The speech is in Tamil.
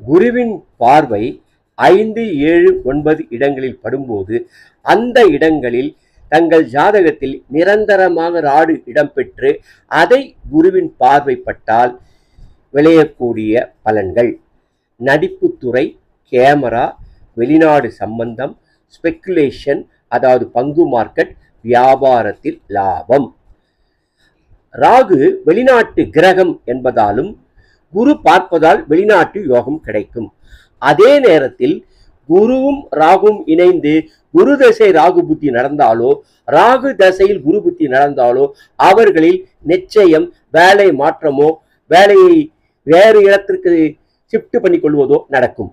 குருவின் பார்வை 5, 7, 9 இடங்களில் படும்போது அந்த இடங்களில் தங்கள் ஜாதகத்தில் நிரந்தரமாக ராடு இடம்பெற்று அதை குருவின் பார்வைப்பட்டால் விளையக்கூடிய பலன்கள்: நடிப்புத்துறை, கேமரா, வெளிநாடு சம்பந்தம், ஸ்பெக்குலேஷன், அதாவது பங்கு மார்க்கெட், வியாபாரத்தில் லாபம். ராகு வெளிநாட்டு கிரகம் என்பதாலும் குரு பார்ப்பதால் வெளிநாட்டு யோகம் கிடைக்கும். அதே நேரத்தில் குருவும் ராகுவும் இணைந்து குரு தசை ராகு புத்தி நடந்தாலோ ராகு தசையில் குரு புத்தி நடந்தாலோ அவர்களில் நிச்சயம் வேலை மாற்றமோ வேலையை வேறு இடத்திற்கு ஷிஃப்ட் பண்ணி கொள்வதோ நடக்கும்.